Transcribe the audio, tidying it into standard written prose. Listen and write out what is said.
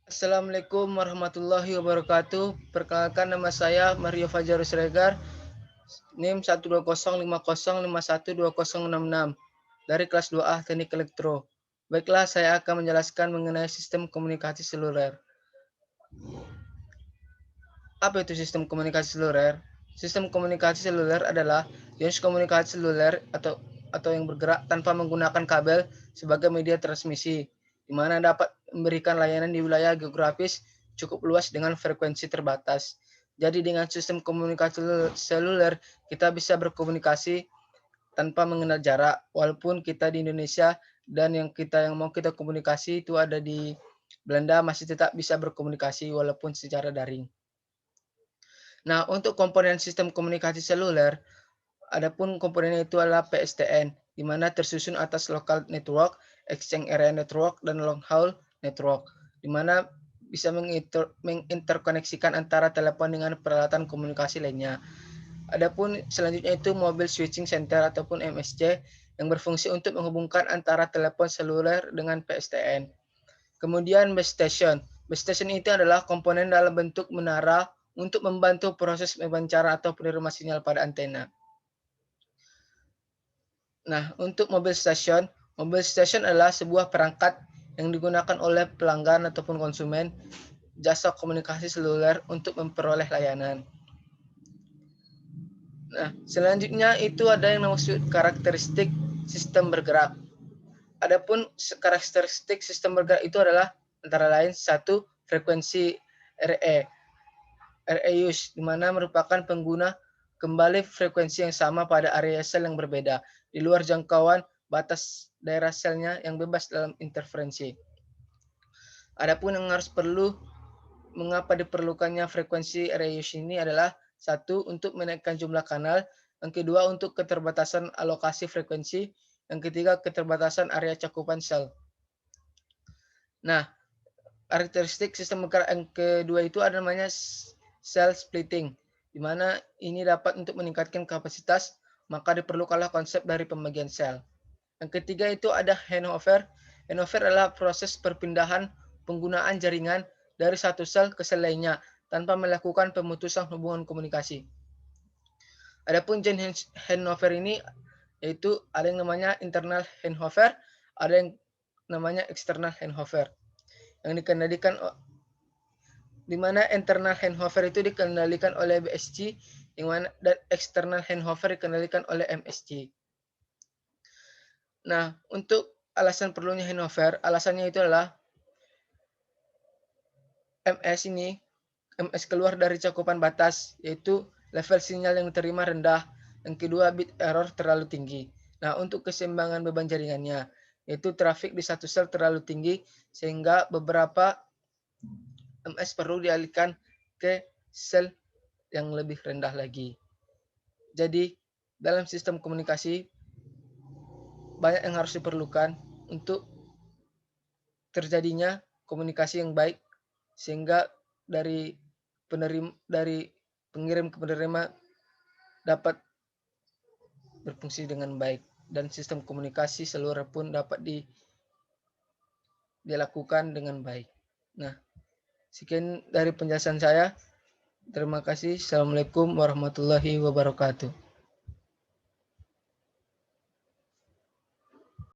Assalamualaikum warahmatullahi wabarakatuh. Perkenalkan nama saya Mario Fajarus Regar, NIM 12050512066 dari kelas 2A Teknik Elektro. Baiklah, saya akan menjelaskan mengenai sistem komunikasi seluler. Apa itu sistem komunikasi seluler? Sistem komunikasi seluler adalah jenis komunikasi seluler atau yang bergerak tanpa menggunakan kabel sebagai media transmisi, di mana dapat memberikan layanan di wilayah geografis cukup luas dengan frekuensi terbatas. Jadi dengan sistem komunikasi seluler, kita bisa berkomunikasi tanpa mengenal jarak, walaupun kita di Indonesia dan yang mau kita komunikasi itu ada di Belanda, masih tetap bisa berkomunikasi walaupun secara daring. Nah, untuk komponen sistem komunikasi seluler, adapun komponennya itu adalah PSTN, di mana tersusun atas Local Network, Exchange Area Network, dan Long Haul Network, di mana bisa menginterkoneksikan antara telepon dengan peralatan komunikasi lainnya. Adapun selanjutnya itu Mobile Switching Center ataupun MSC yang berfungsi untuk menghubungkan antara telepon seluler dengan PSTN. Kemudian base station. Base station itu adalah komponen dalam bentuk menara untuk membantu proses wawancara atau penerimaan sinyal pada antena. Nah, untuk mobile station adalah sebuah perangkat yang digunakan oleh pelanggan ataupun konsumen jasa komunikasi seluler untuk memperoleh layanan. Nah, selanjutnya itu ada yang maksud karakteristik sistem bergerak. Adapun karakteristik sistem bergerak itu adalah antara lain satu frekuensi RE, use, di mana merupakan pengguna kembali frekuensi yang sama pada area sel yang berbeda di luar jangkauan batas daerah selnya yang bebas dalam interferensi. Adapun yang harus mengapa diperlukannya frekuensi area use ini adalah satu, untuk menaikkan jumlah kanal, yang kedua untuk keterbatasan alokasi frekuensi, yang ketiga keterbatasan area cakupan sel. Nah, karakteristik sistem bergerak yang kedua itu ada namanya cell splitting, di mana ini dapat untuk meningkatkan kapasitas, maka diperlukanlah konsep dari pembagian sel. Yang ketiga itu ada handover. Handover adalah proses perpindahan penggunaan jaringan dari satu sel ke sel lainnya tanpa melakukan pemutusan hubungan komunikasi. Adapun jenis handover ini yaitu ada yang namanya internal handover, ada yang namanya external handover. Yang dikendalikan di mana internal handover itu dikendalikan oleh BSC dan external handover dikendalikan oleh MSC. Nah, untuk alasan perlunya handover, alasannya itu adalah MS keluar dari cakupan batas, yaitu level sinyal yang diterima rendah, yang kedua bit error terlalu tinggi. Nah, untuk keseimbangan beban jaringannya, yaitu trafik di satu sel terlalu tinggi, sehingga beberapa MS perlu dialihkan ke sel yang lebih rendah lagi. Jadi, dalam sistem komunikasi, banyak yang harus diperlukan untuk terjadinya komunikasi yang baik, sehingga dari pengirim ke penerima dapat berfungsi dengan baik, dan sistem komunikasi seluruh pun dapat dilakukan dengan baik. Nah, sekian dari penjelasan saya. Terima kasih. Assalamualaikum warahmatullahi wabarakatuh.